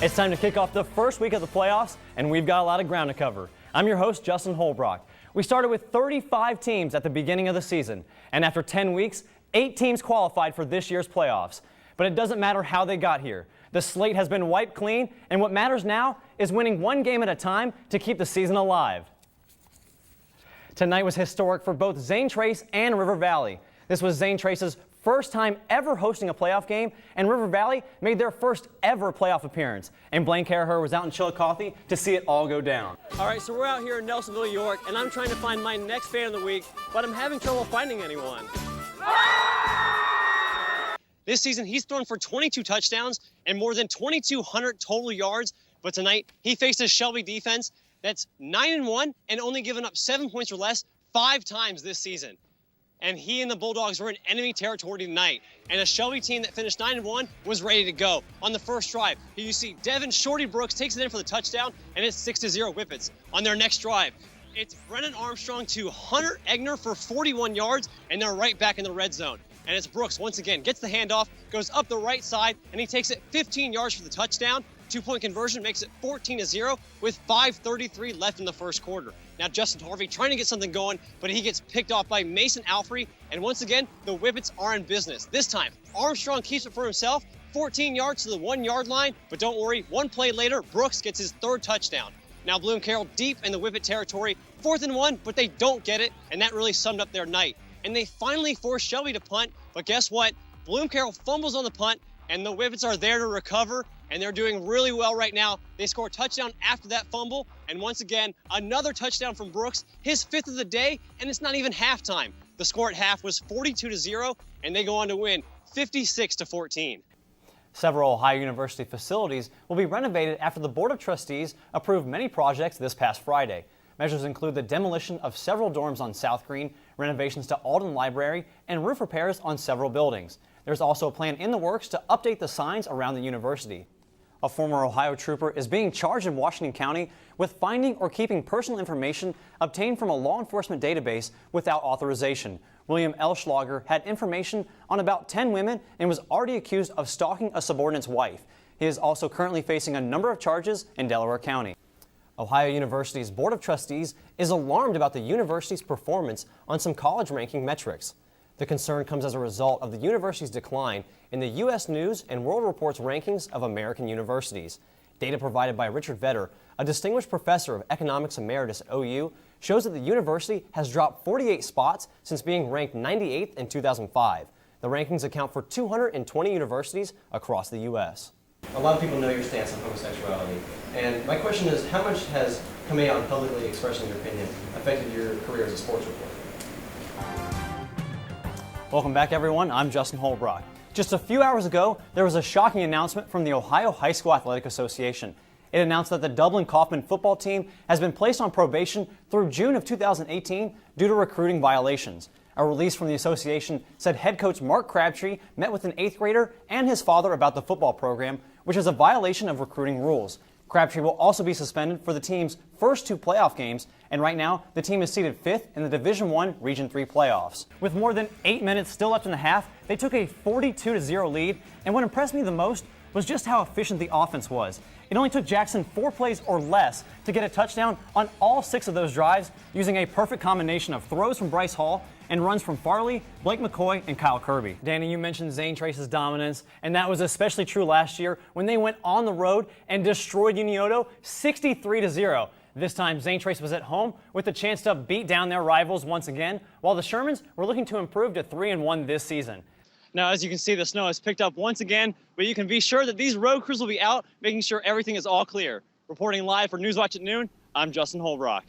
It's time to kick off the first week of the playoffs, and we've got a lot of ground to cover. I'm your host, Justin Holbrook. We started with 35 teams at the beginning of the season, and after 10 weeks, 8 teams qualified for this year's playoffs. But it doesn't matter how they got here. The slate has been wiped clean, and what matters now is winning one game at a time to keep the season alive. Tonight was historic for both Zane Trace and River Valley. This was Zane Trace's first time ever hosting a playoff game, and River Valley made their first ever playoff appearance. And Blaine Caraher was out in Chillicothe to see it all go down. All right, so we're out here in Nelsonville, New York, and I'm trying to find my next fan of the week, but I'm having trouble finding anyone. This season, he's thrown for 22 touchdowns and more than 2,200 total yards, but tonight he faces Shelby defense that's 9-1 and only given up 7 points or less 5 times this season. And he and the Bulldogs were in enemy territory tonight. And a Shelby team that finished 9-1 was ready to go. On the first drive, you see Devin Shorty Brooks takes it in for the touchdown, and it's 6-0 Whippets. On their next drive, it's Brennan Armstrong to Hunter Egner for 41 yards, and they're right back in the red zone. And it's Brooks, once again, gets the handoff, goes up the right side, and he takes it 15 yards for the touchdown. 2-point conversion makes it 14-0 with 5:33 left in the first quarter. Now Justin Harvey trying to get something going, but he gets picked off by Mason Alfrey, and once again, the Whippets are in business. This time, Armstrong keeps it for himself, 14 yards to the 1-yard line, but don't worry, one play later, Brooks gets his 3rd touchdown. Now Bloom Carroll deep in the Whippet territory, 4th and 1, but they don't get it, and that really summed up their night. And they finally force Shelby to punt, but guess what? Bloom Carroll fumbles on the punt, and the Whippets are there to recover, and they're doing really well right now. They score a touchdown after that fumble, and once again, another touchdown from Brooks, his 5th of the day, and it's not even halftime. The score at half was 42-0, and they go on to win 56-14. Several Ohio University facilities will be renovated after the Board of Trustees approved many projects this past Friday. Measures include the demolition of several dorms on South Green, renovations to Alden Library, and roof repairs on several buildings. There's also a plan in the works to update the signs around the university. A former Ohio trooper is being charged in Washington County with finding or keeping personal information obtained from a law enforcement database without authorization. William L. Schlager had information on about 10 women and was already accused of stalking a subordinate's wife. He is also currently facing a number of charges in Delaware County. Ohio University's Board of Trustees is alarmed about the university's performance on some college ranking metrics. The concern comes as a result of the university's decline in the U.S. News and World Report's rankings of American universities. Data provided by Richard Vedder, a distinguished professor of economics emeritus at OU, shows that the university has dropped 48 spots since being ranked 98th in 2005. The rankings account for 220 universities across the U.S. A lot of people know your stance on homosexuality, and my question is, how much has coming out and publicly expressing your opinion affected your career as a sports reporter? Welcome back, everyone. I'm Justin Holbrook. Just a few hours ago, there was a shocking announcement from the Ohio High School Athletic Association. It announced that the Dublin Kaufman football team has been placed on probation through June of 2018 due to recruiting violations. A release from the association said head coach Mark Crabtree met with an 8th grader and his father about the football program, which is a violation of recruiting rules. Crabtree will also be suspended for the team's first 2 playoff games, and right now the team is seated 5th in the Division I Region 3 playoffs. With more than 8 minutes still left in the half, they took a 42-0 lead, and what impressed me the most was just how efficient the offense was. It only took Jackson 4 plays or less to get a touchdown on all 6 of those drives, using a perfect combination of throws from Bryce Hall and runs from Farley, Blake McCoy, and Kyle Kirby. Danny, you mentioned Zane Trace's dominance, and that was especially true last year when they went on the road and destroyed Unioto 63-0. This time, Zane Trace was at home with the chance to beat down their rivals once again, while the Shermans were looking to improve to 3-1 this season. Now, as you can see, the snow has picked up once again, but you can be sure that these road crews will be out, making sure everything is all clear. Reporting live for Newswatch at noon, I'm Justin Holbrook.